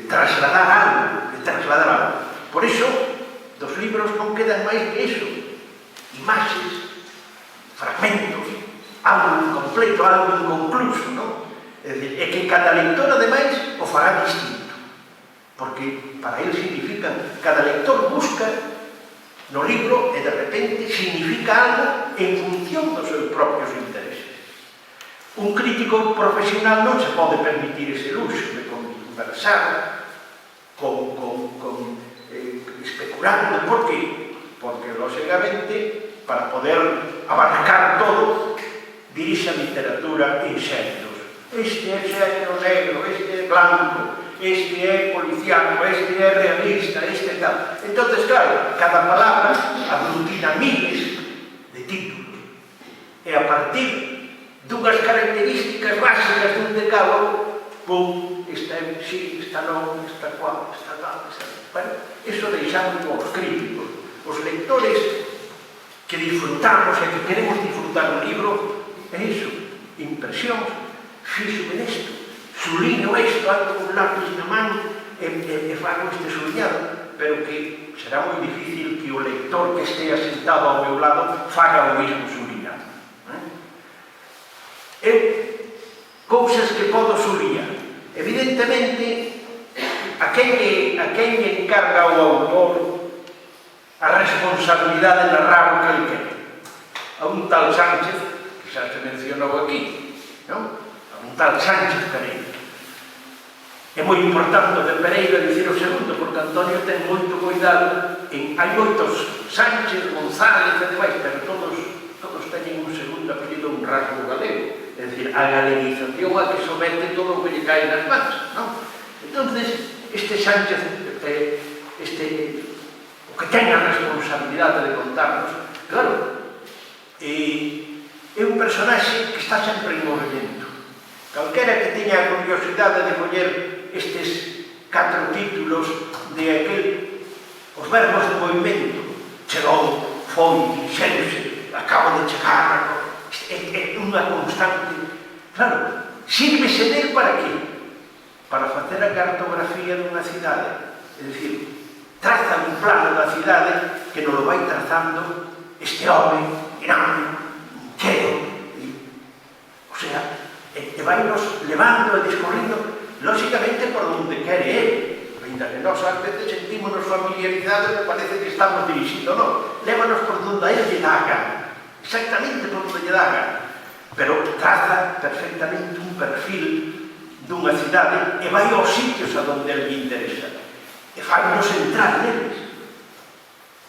trasladar algo, Por iso, dos libros non quedan máis que iso, imaxes, fragmentos, algo incompleto, algo inconcluso, non? É que cada lector, ademais, o fará distinto, porque para él significa, cada lector busca no libro e de repente significa algo en función dos seus propios intereses. Un crítico profesional non se pode permitir ese luxo de conversar especulando. ¿Por qué? Porque, lógicamente, para poder abarcar todo, dirige a literatura en xéneros. Este é xénero negro, este é blanco, este é policiaco, este é realista, este é tal. Entonces, claro, cada palabra aglutina miles de títulos. E a partir dunhas características básicas dun decálogo, pum, esta é sí, esta non, esta cual, esta tal, esta... Bueno, eso deixamos aos críticos. Os lectores que disfrutamos e que queremos disfrutar un libro, é iso, impresións, fíxome nesto, suliño isto, ando con lápiz na man e fago este suliñado, pero que será moi difícil que o lector que estea sentado ao meu lado faga o mesmo suliñado. Cousas que podo suliñar. Evidentemente, a quen lle encarga o autor a responsabilidade de narrar o que ele quer? A un tal Sánchez, que xa se mencionou aquí, non? A un tal Sánchez Pereira. É moi importante de Pereira dicir o segundo, porque Antonio ten moito cuidado hai moitos Sánchez, González e demais, pero todos teñen un segundo apelido, un rasgo galego, é dicir, a galeguización a que somete todo o que lle cae nas mans, non? Entonces, este Sánchez, o que ten a responsabilidade de contarnos, claro, é un personaxe que está sempre en movimento. Calquera que teña a curiosidade de coller estes 4 títulos de aquel, os verbos de movimento, chegou, foi, xeuse, acabo de chegar, é unha constante. Claro, sírvese del para qué? Para facer a cartografía dunha cidade, é dicir, traza un plano da cidade que nos lo vai trazando este home grande, cheo, o sea, e vai-nos levando e discorrindo, lógicamente, por onde quere ele. Ainda que nós ás veces sentímonos familiarizados e parece que estamos dirixindo, non, lévanos por onde ele lle dá a gana, exactamente por onde lle dá a gana, pero traza perfectamente un perfil dunha cidade e vai aos sitios a donde ele lle interesa e fai-nos entrar neles.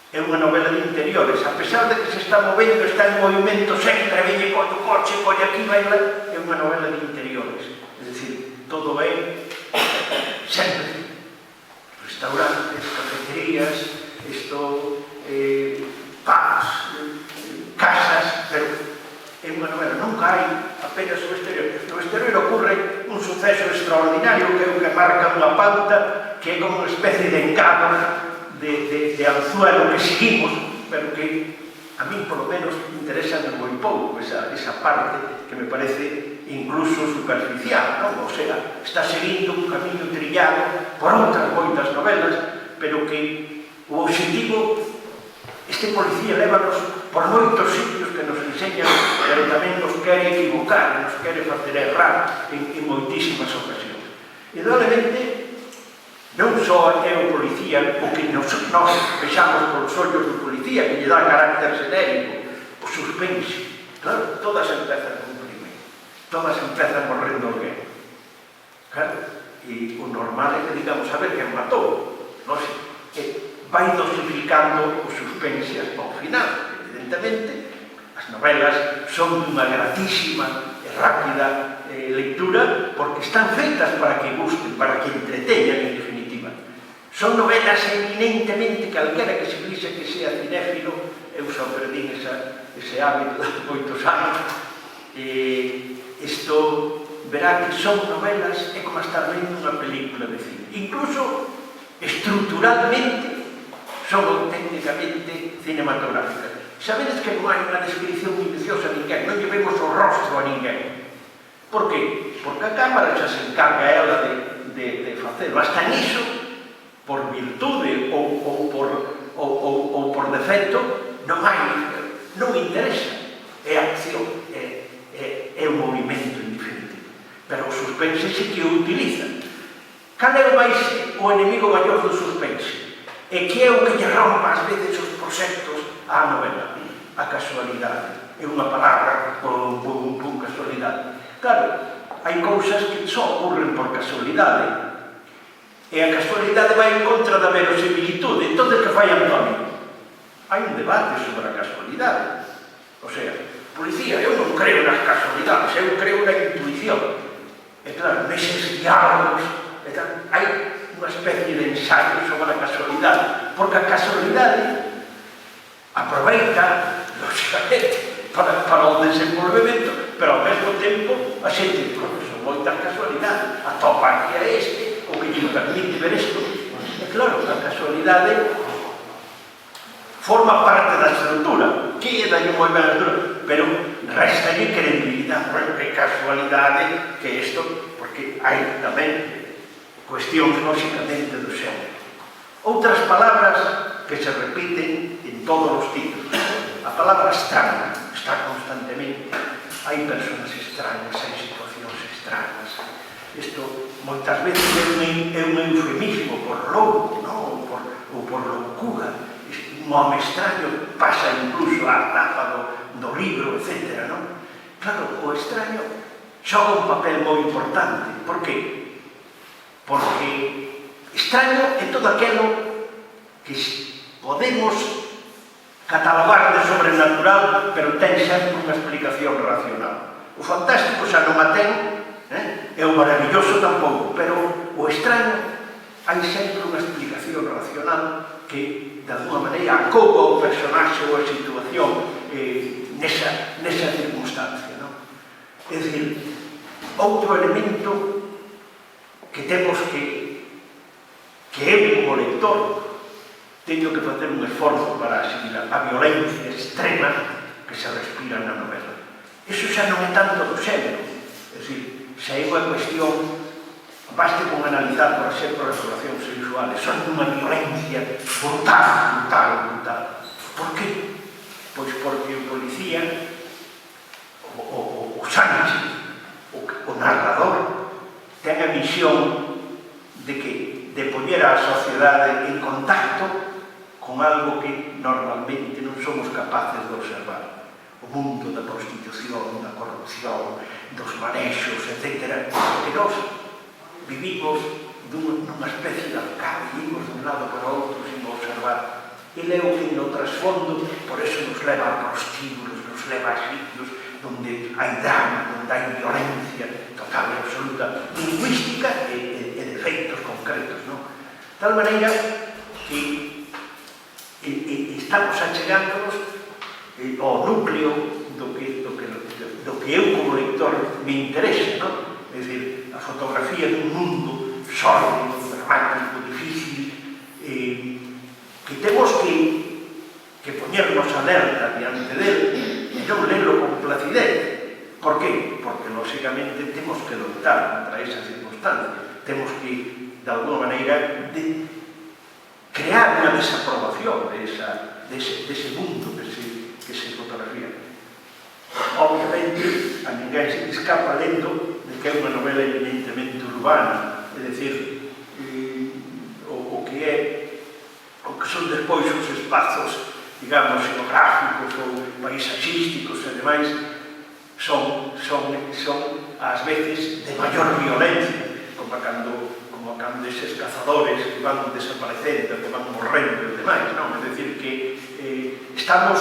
É unha novela de interiores, a pesar de que se está movendo, está en movimento sempre, veñe con o coche, colle aquí, vai lá, é unha novela de interiores, é dicir, todo é sempre restaurantes, cafeterías, pubs, casas, pero é unha novela, nunca hai apenas o exterior. No exterior ocurre un suceso extraordinario que é o que marca unha pauta, que é como unha especie de encado de anzuelo que seguimos, pero que a mí, por lo menos, interesa moi pouco esa parte que me parece incluso superficial, non? O sea, está seguindo un camiño trillado por outras moitas novelas, pero que o objetivo, este policía lévanos por moitos sitios que nos enseñan, pero tamén nos quere equivocar, nos quere facer errar en moitísimas ocasións. Indudablemente, non só é o policía o que nos vexamos polos ollos do policía, que lle dá carácter xenérico, o suspense, Claro, todas empezan con crime. Todas empezan morrendo alguén. Claro, e o normal é que digamos a ver quen matou. Non sei, que vai dosificando o suspense hasta o final. Evidentemente, as novelas son dunha gratísima e rápida lectura porque están feitas para que gusten, para que entreteñan en definitiva. Son novelas eminentemente calquera que se dice que sea cinéfilo, eu xa perdín ese hábito de moitos anos. Isto verá que son novelas, é como estar vendo unha película de cine. Incluso estruturalmente son auténticamente cinematográficas. Sabedes que non hai unha descripción minuciosa a ninguén, non lle vemos o rostro a ninguén. Por qué? Porque a cámara xa se encarga ela de facelo. Hasta niso, por virtude ou por defecto, non interesa. É acción, é un movimento en definitivo. Pero o suspense sí que o utiliza. Cal é o enemigo maior do suspense? E que é o que lle rompa ás veces os proxectos á novela? A casualidade. É unha palabra, pum, casualidade. Claro, hai cousas que só ocurren por casualidade. E a casualidade vai en contra da verosimilitude. Entón, que fai Antonio? Hai un debate sobre a casualidade. O sea, policía, eu non creo nas casualidades, eu creo na intuición. E claro, neses diálogos, hai unha especie de ensayo sobre a casualidade, porque a casualidade aproveita, lógicamente, para o desenvolvemento, pero ao mesmo tempo a xente, son moitas casualidades, atopa que é este, o que lle permite ver isto. E claro, a casualidade forma parte da estrutura, que é dalle moi ben a estrutura, pero restalle credibilidade, porque casualidade que isto, porque hai tamén cuestións lógicamente do xénero. Outras palabras que se repiten en todos os títulos. A palabra extraña está constantemente. Hai persoas extrañas, hai situacións extrañas. Isto moitas veces é un eufemismo por louco, non? Ou por loucura. Un home extraño pasa incluso á tapa do libro, etc. Claro, o extraño xoga un papel moi importante. Por que? Porque extraño é todo aquilo que podemos catalogar de sobrenatural, pero ten sempre unha explicación racional. O fantástico xa non a ten, e o maravilloso tampouco, pero o extraño hai sempre unha explicación racional que, de alguma maneira, acoba o personaxe ou a situación nesa circunstancia. É dicir, outro elemento que temos que eu, como lector, teño que facer un esforzo para asimilar a violencia extrema que se respira na novela. Iso xa non é tanto do xénero, é dicir, xa é unha cuestión, baste con analizar, por exemplo, as relacións sexuales, son unha violencia brutal. Por que? Pois porque o policía, o Sánchez, o narrador, ten a misión de poñer a sociedade en contacto con algo que normalmente non somos capaces de observar. O mundo da prostitución, da corrupción, dos manexos, etc. Que nós vivimos nunha especie de alcalde, vivimos dun lado para outro sin observar. Ele é o que no trasfondo, por eso nos leva a prostíbulos, nos leva a sitios donde hai drama, donde hai violencia total e absoluta, lingüística e de feitos concretos, non? De tal maneira que estamos achegándonos ao núcleo do que eu como lector me interesa, non? É dicir, a fotografía dun mundo sórdido, dramático, difícil, que temos que poñernos alerta diante dele e non lerlo con placidez. Por qué? Porque, lógicamente, temos que loitar contra esa circunstancia. Temos que, de alguna maneira, crear unha desaprobación dese mundo que se fotografía. Obviamente, a ninguén se escapa lendo de que é unha novela evidentemente urbana, é dicir, o que son despois os espazos digamos, xeográficos ou paisaxísticos e demais, son ás veces de maior violencia, como cando eses cazadores que van desaparecendo, que van morrendo e demais, non? É dicir, que estamos,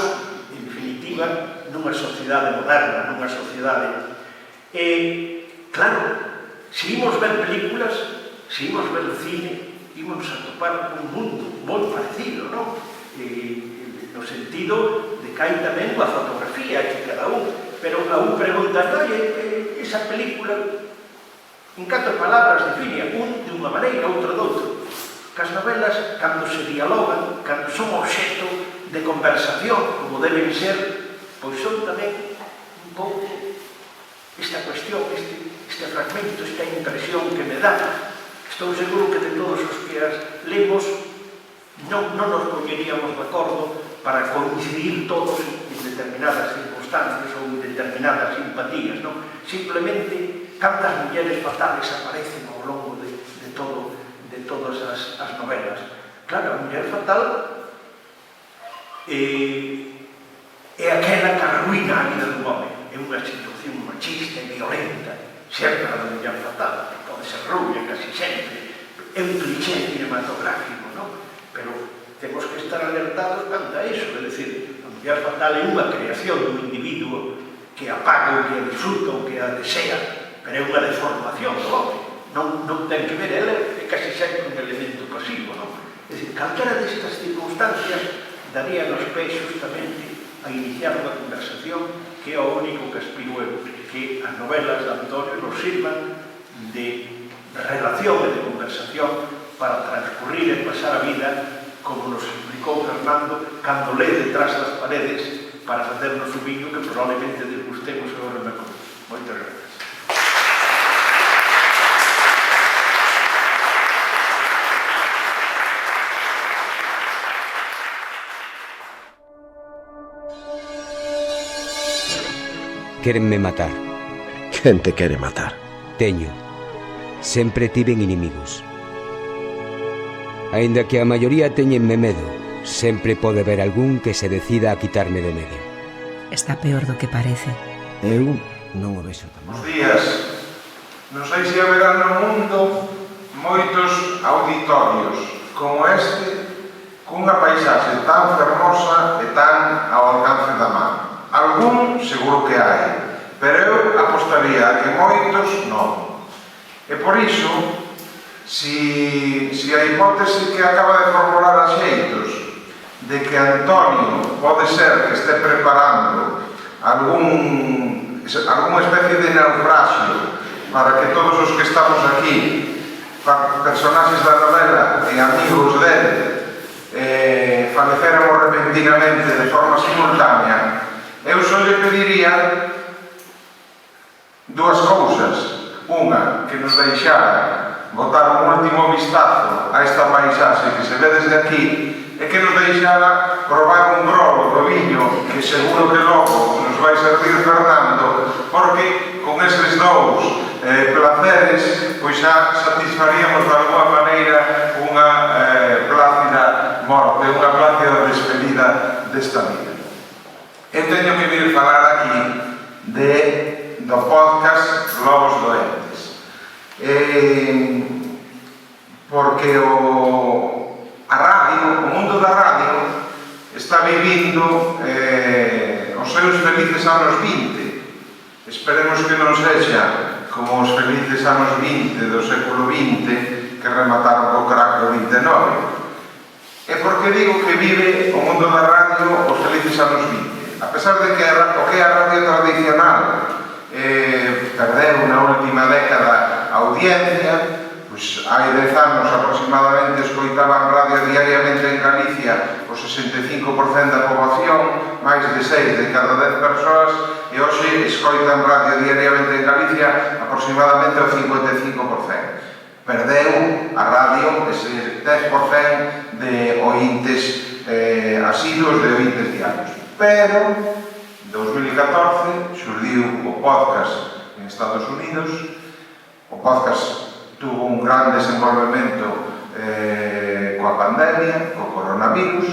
en definitiva, nunha sociedade moderna, nunha sociedade... Claro, se imos ver películas, se imos ver cine, imos a topar un mundo moi parecido, non? No sentido de que hai tamén a fotografía que cada un, pero a un pregunta, oye, esa película, en canto palabras define un de unha maneira, outro de outro. Que as novelas, cando se dialogan, cando son obxecto de conversación, como deben ser, pois son tamén un pouco esta cuestión, este fragmento, esta impresión que me dá. Estou seguro que de todos os que as lemos non nos poñeríamos de acordo para coincidir todos en determinadas circunstancias ou en determinadas simpatías, non? Simplemente, cantas mulleres fatales aparecen ao longo de todas as novelas. Claro, a muller fatal é aquela que arruína a vida do home. É unha situación machista e violenta, sempre a da muller fatal, que pode ser rubia casi sempre. É un cliché cinematográfico, non? Pero temos que estar alertados canto a iso, é dicir, a muller fatal é unha creación do individuo que apaga ou que a disfruta ou que a desea, pero é unha deformación do home. Non ten que ver, ela é casi sempre un elemento pasivo, non? É dicir, calquera destas circunstancias daría nos pés justamente a iniciar unha conversación que é o único que aspiro eu, que as novelas de Antonio nos sirvan de relación e de conversación para transcurrir e pasar a vida, como nos explicou Fernando, cando lê detrás das paredes para facernos o viño que probablemente degustemos agora na cruz. Moitas gracias. Quérenme matar. Quen te quere matar? Teño. Sempre tiven inimigos. Aínda que a maioría teñenme medo, sempre pode haber algún que se decida a quitarme do medio. Está peor do que parece. Eu non o vexo tan mal. Bos días. Non sei se haberá no mundo moitos auditorios como este, cunha paisaxe tan fermosa e tan ao alcance da man. Algún seguro que hai, pero eu apostaría a que moitos non. E por iso, si a hipótese que acaba de formular a xeitos de que Antonio pode ser que este preparando algún especie de naufraxio para que todos os que estamos aquí, personaxes da novela e amigos dele, falecéramos repentinamente de forma simultánea, eu só lle pediría dúas cousas. Unha, que nos deixara botar un último vistazo a esta paisaxe que se ve desde aquí e que nos deixara probar un grolo do viño que seguro que logo nos vai servir Fernando, porque con eses dous placeres pois xa satisfaríamos de alguma maneira unha plácida morte, unha plácida despedida desta vida. Eu teño que vir falar aquí do podcast Lobos Doentes, porque a radio, o mundo da radio está vivindo os seus felices anos 20. Esperemos que non sexa como os felices anos 20 do século XX que remataron co crack do 29. E porque digo que vive o mundo da radio os felices anos 20. A pesar de que o que é a radio tradicional perdeu na última década a audiencia, pois hai 10 anos aproximadamente escoitaban radio diariamente en Galicia o 65% da poboación, máis de 6 de cada 10 persoas, e hoxe escoitan radio diariamente en Galicia aproximadamente o 55%. Perdeu a radio ese 10% de ointes asiduos, de ointes diarios. Pero, en 2014, xurdiu o podcast en Estados Unidos. O podcast tuvo un gran desenvolvemento coa pandemia, co coronavirus,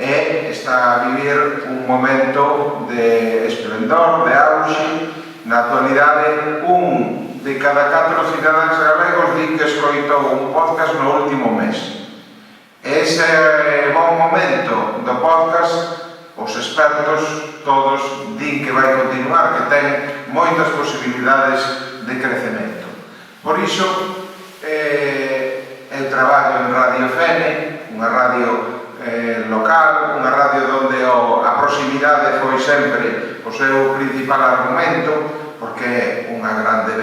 e está a vivir un momento de esplendor, de auxe. Na actualidade, un de cada 4 cidadáns galegos di que escoitou un podcast no último mes. Ese bon momento do podcast, os expertos todos din que vai continuar, que ten moitas posibilidades de crecemento. Por iso, eu traballo en Radio Fene, unha radio local, unha radio onde a proximidade foi sempre o seu principal argumento, porque é unha grande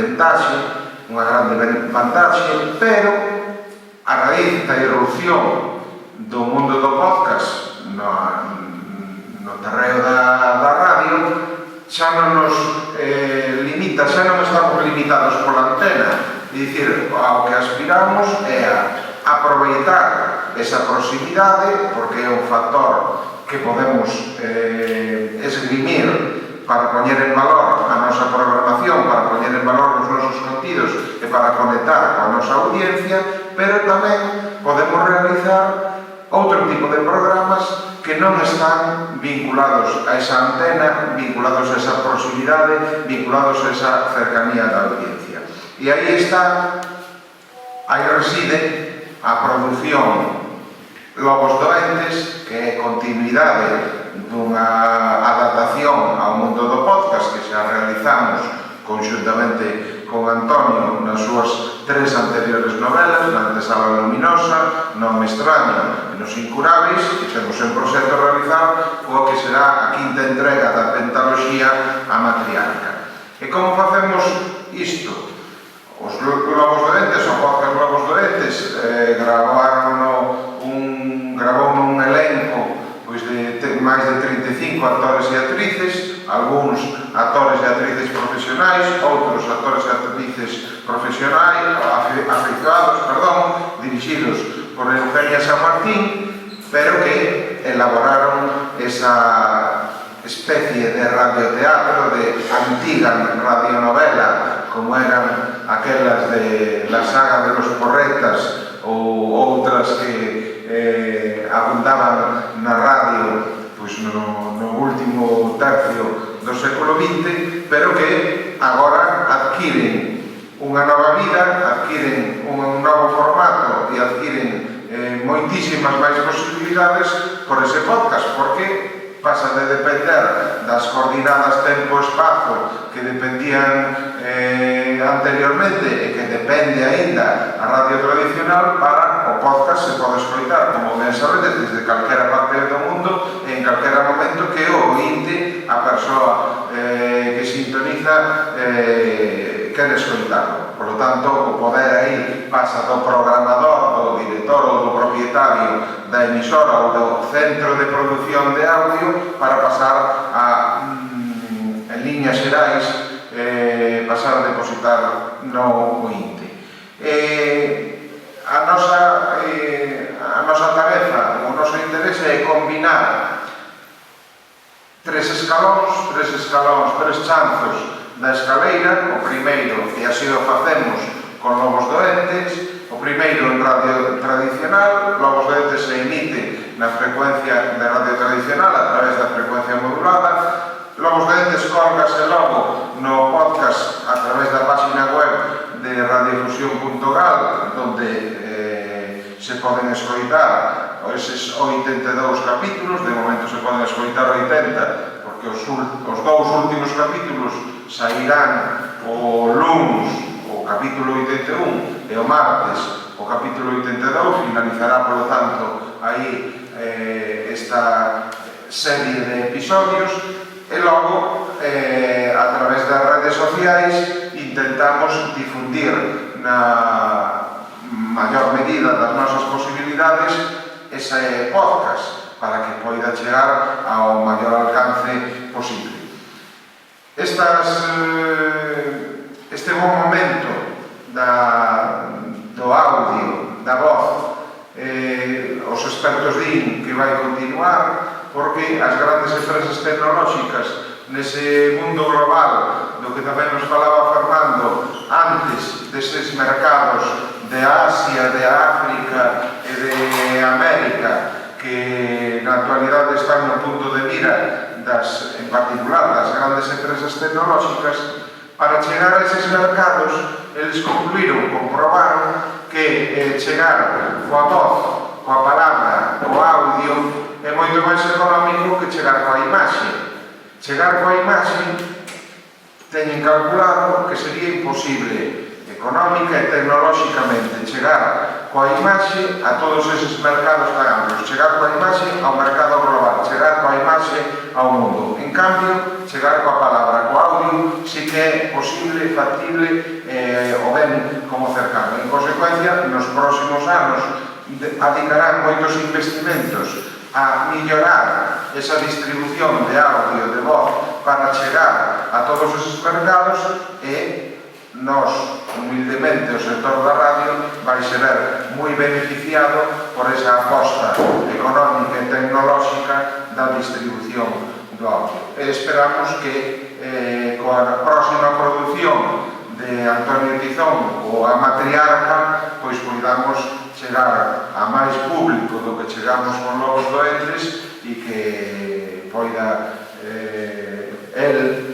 vantaxe, pero a raíz da irrupción do mundo do podcast no terreo da radio xa non nos limita, xa non estamos limitados pola antena. É dicir, ao que aspiramos é a aproveitar esa proximidade, porque é un factor que podemos esgrimir para poñer en valor a nosa programación, para poñer en valor os nosos contidos e para conectar coa nosa audiencia, pero tamén podemos realizar outro tipo de programas que non están vinculados a esa antena, vinculados a esa proximidade, vinculados a esa cercanía da audiencia. E aí reside a produción Lobos Doentes, que é continuidade dunha adaptación ao mundo do podcast que xa realizamos conxuntamente con Antonio nas súas 3 anteriores novelas, Na Antesala Luminosa, Non me extraño e Nos Incurables, que temos en proxecto realizar o que será a 5ª entrega da pentaloxía A Matriarca. E como facemos isto? Os Lobos Doentes, o podcast Lobos Doentes, gravou un elenco de máis de 35 actores e actrices, algúns actores e actrices profesionais, outros actores e actrices afeiçoados, dirixidos por Eugenia San Martín, pero que elaboraron esa especie de radioteatro, de antiga radionovela, como eran aquelas de la saga de los Porretas ou outras que abundaban na radio no último tercio do século XX, pero que agora adquiren unha nova vida, adquiren un novo formato e adquiren moitísimas máis posibilidades por ese podcast, porque pasa de depender das coordinadas tempo-espazo que dependían anteriormente e que depende aínda a radio tradicional, para o podcast se pode escoitar, como ben sabedes, desde calquera parte do mundo e en calquera momento que o ointe, a persoa que sintoniza quere escoitarlo. Por lo tanto, o poder aí pasa do programador, do director ou do propietario da emisora ou do centro de produción de audio para pasar en líneas xerais, pasar a depositar no ointe. A nosa tarefa, o noso interese é combinar tres chanzos da escaleira. O primeiro, e así o facemos con Lobos Doentes, o primeiro en radio tradicional. Lobos Doentes se emite na frecuencia de radio tradicional a través da frecuencia modulada. Lobos Doentes colgase logo no podcast a través da página web de radiofusión.gal, donde se poden escoitar eses 82 capítulos. De momento se poden escoitar 80, porque os 2 últimos capítulos sairán o luns o capítulo 81 e o martes o capítulo 82. Finalizará, por lo tanto, aí esta serie de episodios. E logo, a través das redes sociais, intentamos difundir na maior medida das nosas posibilidades ese podcast para que poida chegar ao maior alcance posible. Este bom momento do audio, da voz, os expertos din que vai continuar, porque as grandes empresas tecnolóxicas nese mundo global do que tamén nos falaba Fernando antes, deses mercados de Asia, de África e de América que na actualidade están no punto de mira en particular das grandes empresas tecnolóxicas, para chegar a eses mercados, eles concluíron, comprobaron que chegar coa voz, coa palabra, coa audio, é moito máis económico que chegar coa imaxe. Chegar coa imaxe, teñen calculado que sería imposible económica e tecnolóxicamente chegar coa imaxe a todos eses mercados tan amplos, chegar coa imaxe ao mercado global, chegar coa imaxe ao mundo. En cambio, chegar coa palabra, coa audio, si que é posible, factible o ben como cercano. En consecuencia, nos próximos anos adicarán moitos investimentos a mellorar esa distribución de audio, de voz, para chegar a todos esos mercados e nos, humildemente, o sector da radio vai ser moi beneficiado por esa aposta económica e tecnolóxica da distribución do audio. E esperamos que coa próxima produción de Antonio Tizón ou a Matriarca, pois poidamos chegar a máis público do que chegamos con Lobos Doentes e que poida el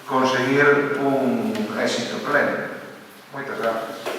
conseguir un éxito pleno. Moitas gracias.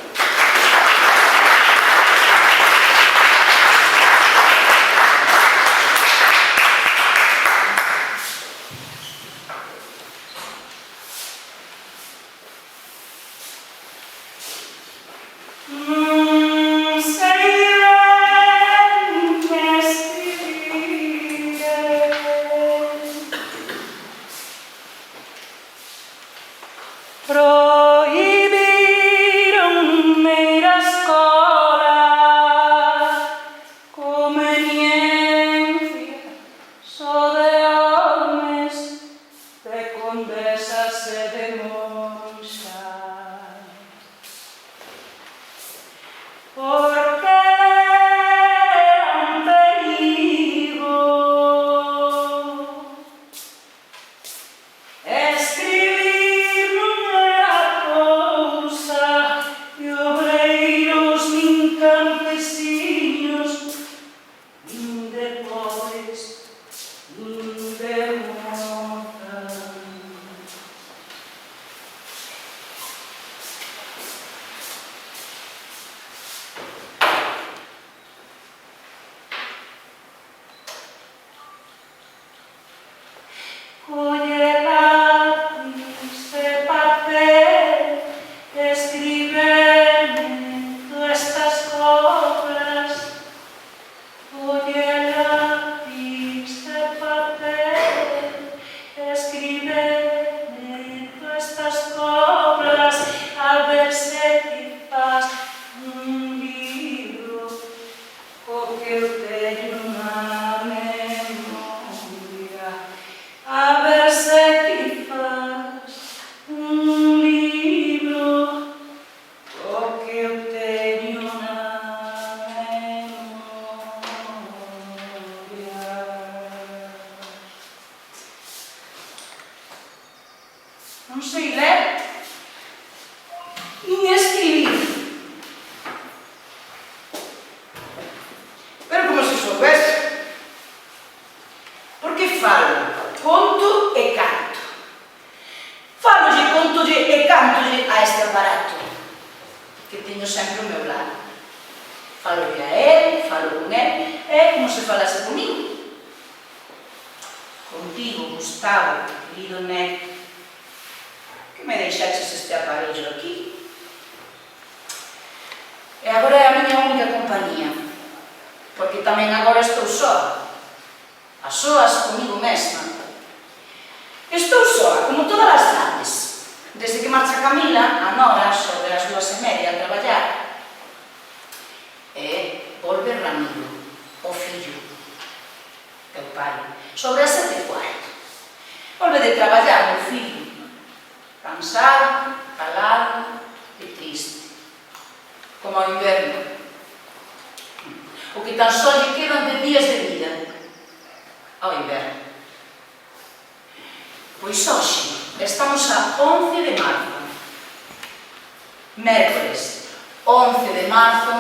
Mércoles, 11 de marzo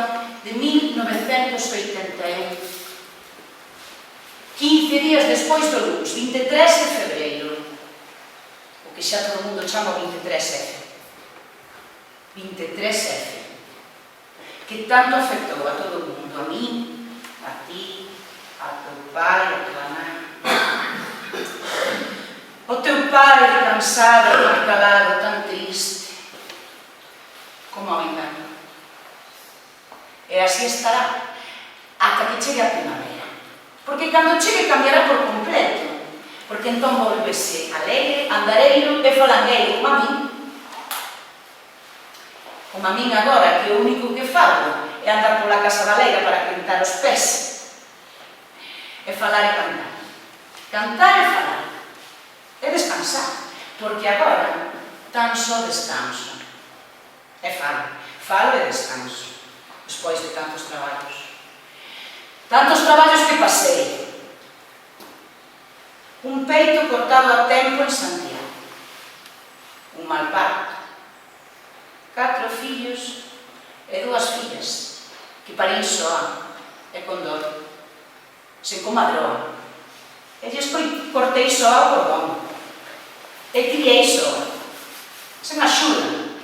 de 1981. 15 días despois do luns, 23 de febreiro, o que xa todo o mundo chama 23F. 23F, que tanto afectou a todo o mundo, a mí, a ti, a teu pai, a tua nai. O teu pai cansado, tan calado, tan triste, como a engano. E así estará, ata que chegue a primavera. Porque cando chegue cambiará por completo, porque entón volvese alegre, andareiro e falangueiro, como a min. Como a min agora, que o único que fago é andar pola casa da leira para quentar os pés. E falar e cantar. Cantar e falar. E descansar. Porque agora tan só descanso. E falo e descanso. Despois de tantos traballos. Tantos traballos que pasei. Un peito cortado a tempo en Santiago. Un mal parto. 4 fillos e 2 fillas que parín soa e con dor, sen comadroa. E lles cortei soa o cordón e criei soa, sen axuda.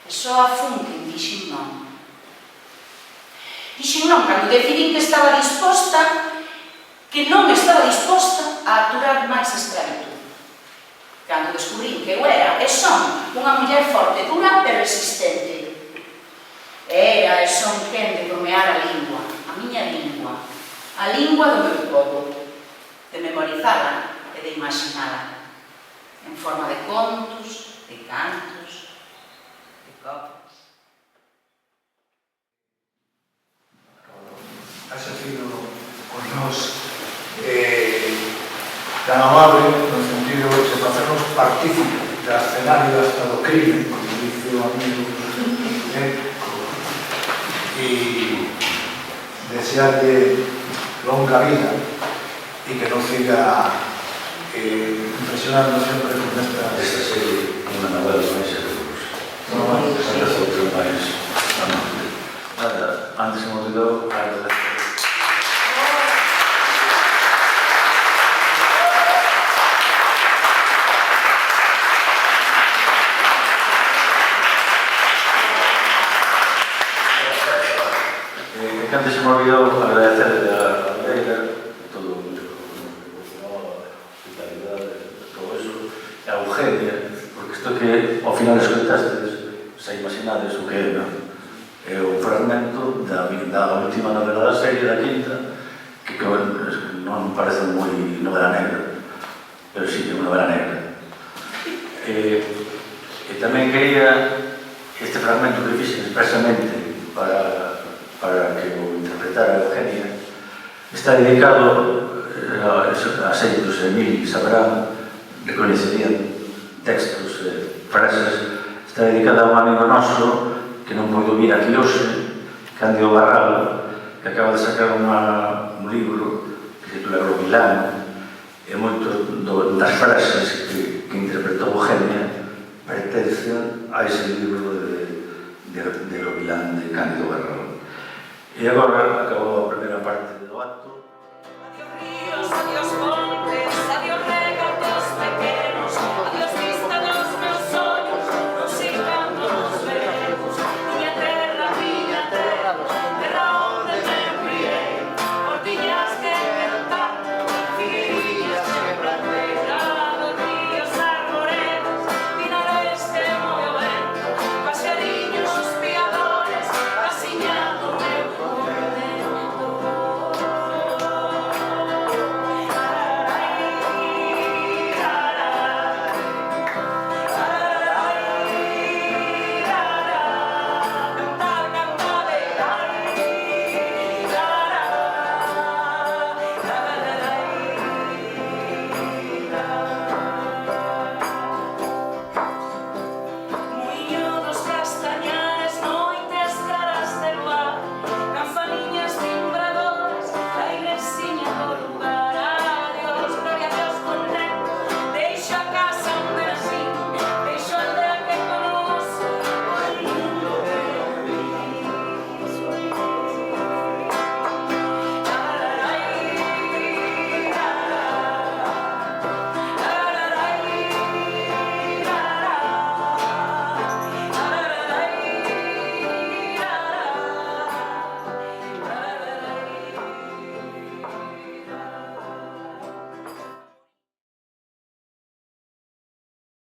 E soa fun que dixen non. Dixen non cando decidín que estaba disposta, que non estaba disposta a aturar máis esclavitud. Cando descubrín que eu era e son unha muller forte, dura e resistente. Era e son quen de bromear a lingua, a miña lingua, a lingua do meu povo, de memorizala e de imaginala, en forma de contos, de cantos, de copos. Has sido con nós tan amable no sentido de facernos partícipes da escenario hasta do crime, como dice o amigo, e desearle longa vida e que nos siga impresionando sempre con esta serie, unha novela máis de luz. Outra máis amable. Antes se me olvidou agradecer. Antes se me olvidou agradecerle a Leila todo a hospitalidade, todo eso, e a Eugenia, porque isto que ao final escoitastes, se imaginades o que é, é o fragmento da última novela da serie, da quinta, que non parece moi novela negra, pero sí que é unha novela negra. E tamén quería este fragmento que fixen expresamente para que o interpretara Eugenia, está dedicado a xeitos, Emil sabrán, recoñecerían textos, frases, está dedicada a un amigo noso que non pode vir aquí hoxe, Cándido Barral, que acaba de sacar un libro que se titula Grovilán, e moito das frases que interpretou Eugenia pertencen a ese libro de Grovilán de Cándido Barral. E agora